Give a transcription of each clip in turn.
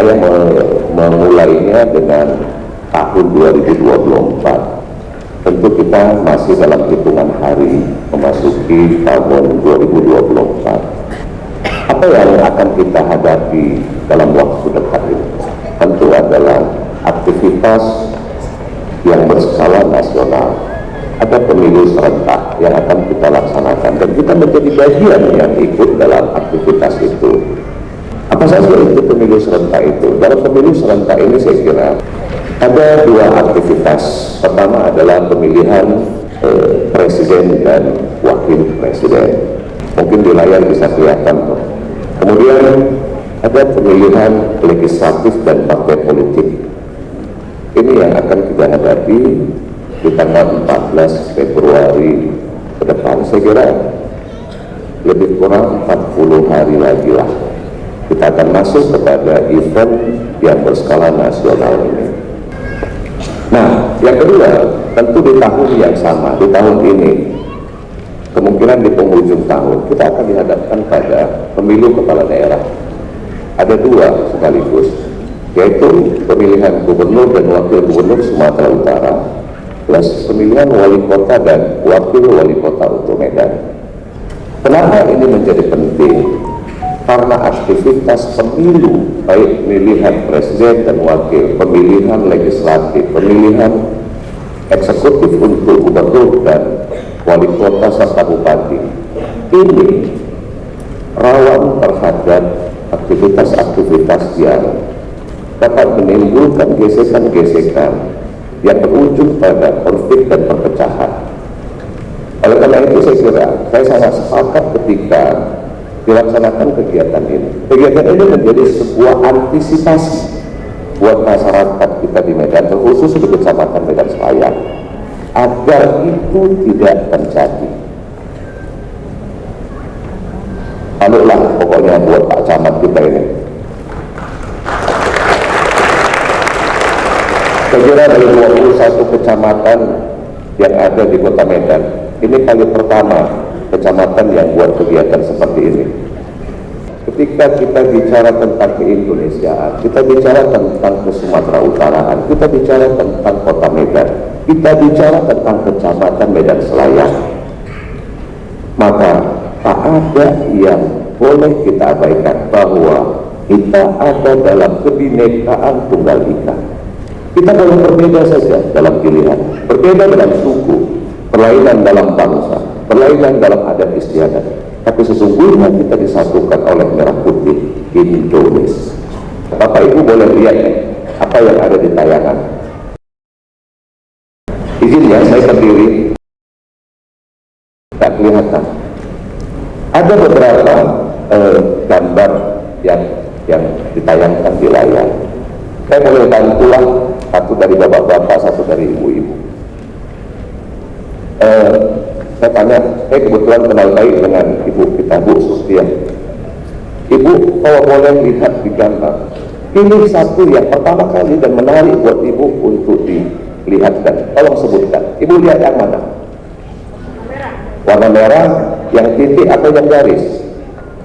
saya memulainya dengan tahun 2024. Tentu kita masih dalam hitungan hari memasuki tahun 2024. Apa yang akan kita hadapi dalam waktu dekat ini? Tentu adalah aktivitas yang berskala nasional. Ada pemilu serentak yang akan kita laksanakan dan kita menjadi bagian yang ikut dalam aktivitas itu. Apa saja itu pemilu serentak itu? Dalam pemilu serentak ini saya kira ada dua aktivitas. Pertama adalah pemilihan presiden dan wakil presiden. Mungkin di layar bisa kelihatan. Kemudian ada pemilihan legislatif dan partai politik. Ini yang akan kita hadapi di tanggal 14 Februari ke depan. Saya kira lebih kurang 40 hari lagi lah kita akan masuk kepada event yang berskala nasional ini. Nah, yang kedua, tentu di tahun yang sama, di tahun ini, kemungkinan di penghujung tahun, kita akan dihadapkan pada pemilu kepala daerah. Ada dua sekaligus, yaitu pemilihan gubernur dan wakil gubernur Sumatera Utara, plus pemilihan wali kota dan wakil wali kota untuk Medan. Kenapa ini menjadi penting? Karena aktivitas pemilu, baik pemilihan presiden dan wakil, pemilihan legislatif, pemilihan eksekutif untuk gubernur dan wali kota serta bupati, ini rawan terhadap aktivitas-aktivitas yang dapat menimbulkan gesekan-gesekan yang berujung pada konflik dan perpecahan. Oleh karena itu saya kira, saya sangat sepakat ketika dilaksanakan kegiatan ini. Kegiatan ini menjadi sebuah antisipasi buat masyarakat kita di Medan, terkhusus di Kecamatan Medan Selayar, agar itu tidak terjadi. Alurlah pokoknya buat Pak Camat kita ini. Saya kira dari 21 kecamatan yang ada di Kota Medan, ini kali pertama kecamatan yang buat kegiatan seperti ini. Ketika kita bicara tentang keindonesiaan, kita bicara tentang ke Sumatera Utaraan, kita bicara tentang Kota Medan, kita bicara tentang Kecamatan Medan Selayar, maka tak ada yang boleh kita abaikan bahwa kita ada dalam kebinekaan tunggal ika. Kita boleh berbeda saja dalam pilihan, berbeda dalam suku, perlainan dalam bangsa, perlainan dalam adat istiadat, tapi sesungguhnya kita disatukan oleh merah putih Indonesia. Bapak Ibu boleh lihat apa yang ada di tayangan. Izin ya, saya berdiri, tak kelihatan. Ada beberapa gambar yang ditayangkan di layar. Saya boleh bantulah, satu dari bapak-bapak, satu dari ibu-ibu. Saya tanya, saya kebetulan kenal baik dengan ibu kita, Bu Sustia. Ibu, kalau boleh lihat di gambar, pilih satu yang pertama kali dan menarik buat ibu untuk dilihatkan. Tolong sebutkan. Ibu lihat yang mana? Warna merah, yang titik atau yang garis?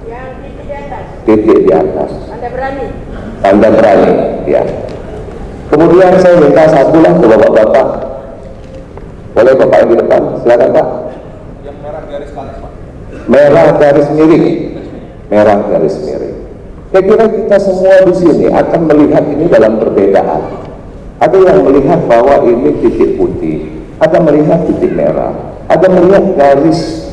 Yang titik di atas. Titik di atas. Anda berani? Anda berani, ya. Kemudian saya minta satu lah ke bapak-bapak. Boleh Bapak yang di depan, silakan Pak. Yang merah garis ke atas Pak. Merah garis miring. Merah garis miring. Saya kira kita semua di sini akan melihat ini dalam perbedaan. Ada yang melihat bahwa ini titik putih, ada melihat titik merah, ada melihat garis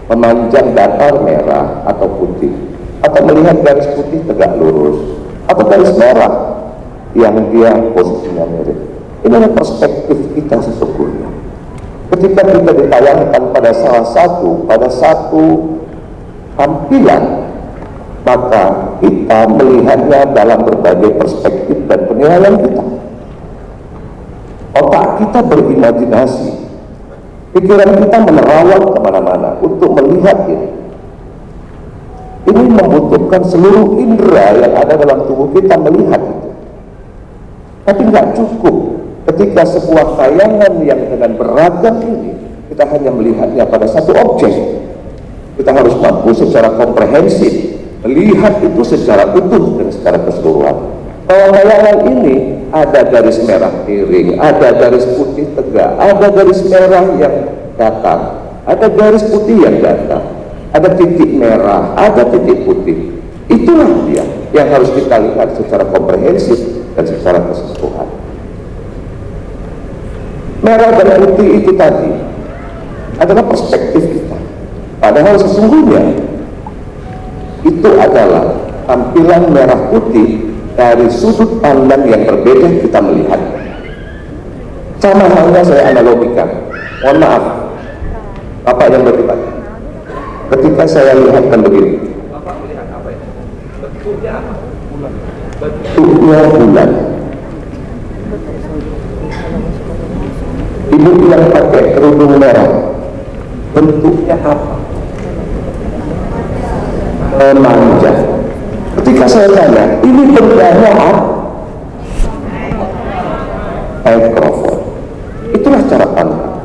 memanjang datar merah atau putih, atau melihat garis putih tegak lurus, atau garis merah yang dia posisinya mirip. Ini adalah perspektif kita sesungguhnya. Ketika kita ditayangkan pada satu tampilan, maka kita melihatnya dalam berbagai perspektif dan penilaian kita. Otak kita berimajinasi, pikiran kita menerawang kemana-mana untuk melihat ini. Ini membutuhkan seluruh indera yang ada dalam tubuh kita melihat itu. Tapi nggak cukup ketika sebuah tayangan yang dengan beragam ini kita hanya melihatnya pada satu objek. Kita harus mampu secara komprehensif melihat itu secara utuh dan secara keseluruhan. bahwa bayangan ini ada garis merah miring, ada garis putih tegak, ada garis merah yang datar, ada garis putih yang datar, ada titik merah, ada titik putih. Itulah dia yang harus kita lihat secara komprehensif dan secara keseluruhan. Merah dan putih itu tadi adalah perspektif kita. Padahal sesungguhnya itu adalah tampilan merah putih dari sudut pandang yang berbeda kita melihat. Sama halnya saya analogikan. Mohon maaf, Bapak yang berdebat. Ketika saya lihatkan begini, Bapak melihat apa ya? Bentuknya apa? Bulan. bentuknya bulan. Ibu yang pakai kerudung merah, bentuknya apa? Memanja. Ketika saya tanya, ini bendanya apa? Mikrofon. Itulah cara pandang.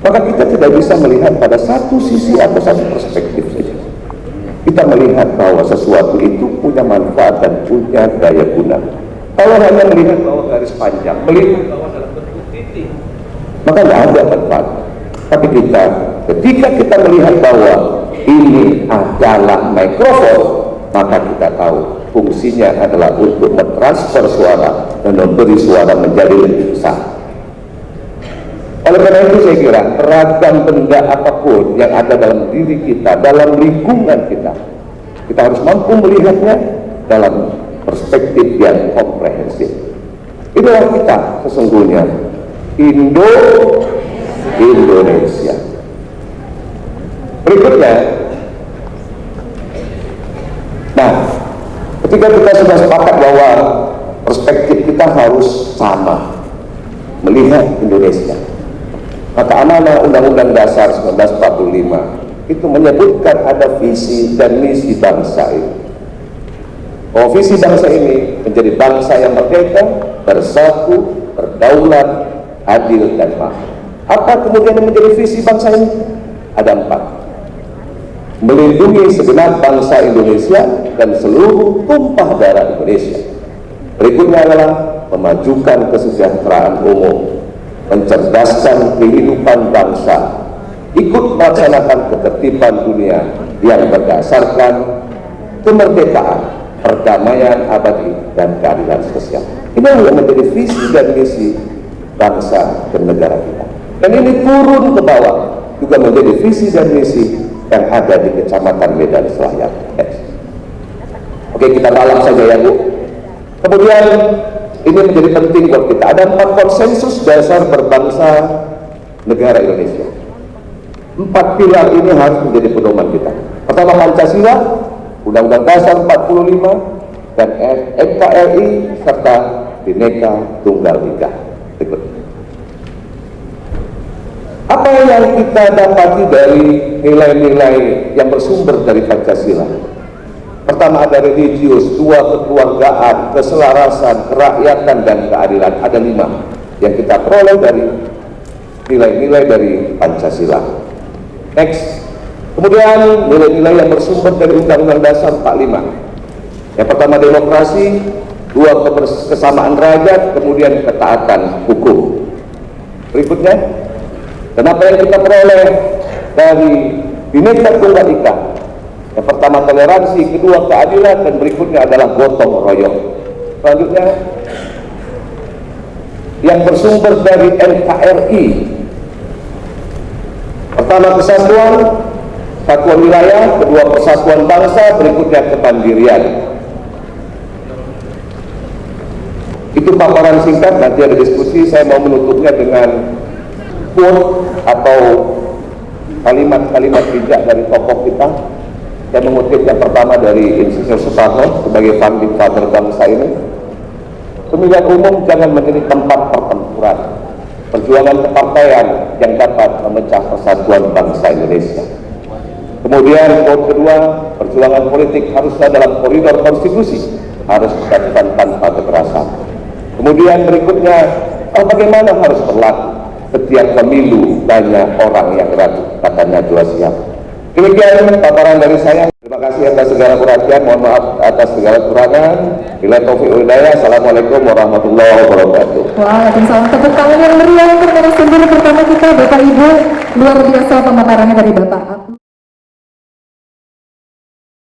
Maka kita tidak bisa melihat pada satu sisi atau satu perspektif saja. Kita melihat bahwa sesuatu itu punya manfaat dan punya daya guna. Kalau hanya melihat bahwa garis panjang, melihat bahwa dalam bentuk titik, maka tidak ada manfaat. Tapi ketika kita melihat bahwa ini adalah mikrofon, maka kita tahu fungsinya adalah untuk mentransfer suara dan memberi suara menjadi lebih besar. Oleh karena itu saya kira beragam benda apapun yang ada dalam diri kita, dalam lingkungan kita, kita harus mampu melihatnya dalam perspektif yang komprehensif. Inilah kita sesungguhnya Indonesia. Berikutnya, nah, ketika kita sudah sepakat bahwa perspektif kita harus sama melihat Indonesia, maka amanah Undang-Undang Dasar 1945 itu menyebutkan ada visi dan misi bangsa ini. Bahwa visi bangsa ini menjadi bangsa yang merdeka, bersatu, berdaulat, adil dan makmur. Apa kemudian yang menjadi visi bangsa ini? Ada 4. Melindungi segenap bangsa Indonesia dan seluruh tumpah darah Indonesia. Berikutnya adalah memajukan kesejahteraan umum, mencerdaskan kehidupan bangsa, ikut melaksanakan ketertiban dunia yang berdasarkan kemerdekaan, perdamaian abadi, dan keadilan sosial. Ini yang menjadi visi dan misi bangsa dan negara kita. Dan ini turun ke bawah, juga menjadi visi dan misi yang ada di Kecamatan Medan Selayar. Oke, kita dalam saja ya Bu. Kemudian ini menjadi penting buat kita. Ada 4 konsensus dasar berbangsa negara Indonesia. 4 pilar ini harus menjadi pedoman kita. Pertama, Pancasila, Undang-Undang Dasar 45, dan NKRI serta Bhinneka Tunggal Ika. Berikut. Apa yang kita dapati dari nilai-nilai yang bersumber dari Pancasila? Pertama, ada religius, 2 kekeluargaan, keselarasan, kerakyatan, dan keadilan. Ada 5 yang kita peroleh dari nilai-nilai dari Pancasila. Next. Kemudian nilai-nilai yang bersumber dari Undang-Undang Dasar 45. Yang pertama, demokrasi, 2 kesamaan derajat, kemudian ketaatan hukum. Berikutnya, dan apa yang kita peroleh dari Bhinneka Tunggal Ika? Yang pertama toleransi, kedua keadilan, dan berikutnya adalah gotong royong. Selanjutnya, yang bersumber dari NKRI. Pertama kesatuan, satuan wilayah, kedua persatuan bangsa, berikutnya kemandirian. Itu paparan singkat, nanti ada diskusi. Saya mau menutupnya dengan quote atau kalimat-kalimat bijak dari tokoh kita. Saya mengutip yang pertama dari Insinyur Soekarno sebagai founding father bangsa ini. Pemilihan umum jangan menjadi tempat pertempuran, perjuangan kepartaian yang dapat memecah persatuan bangsa Indonesia. Kemudian quote kedua, perjuangan politik haruslah dalam koridor konstitusi, harus dilakukan tanpa kekerasan. Kemudian berikutnya, bagaimana harus berlaku? Setiap pemilu banyak orang yang ragu, kata Najwa Shihab. Demikian paparan dari saya. Terima kasih atas segala perhatian, mohon maaf atas segala kekurangan. Bila taufiq wal hidayah, assalamualaikum warahmatullahi wabarakatuh. Waalaikumsalam. Tepuk tangan yang meriah untuk narasumber pertama kita, Bapak Ibu. Luar biasa pemaparannya dari Bapak.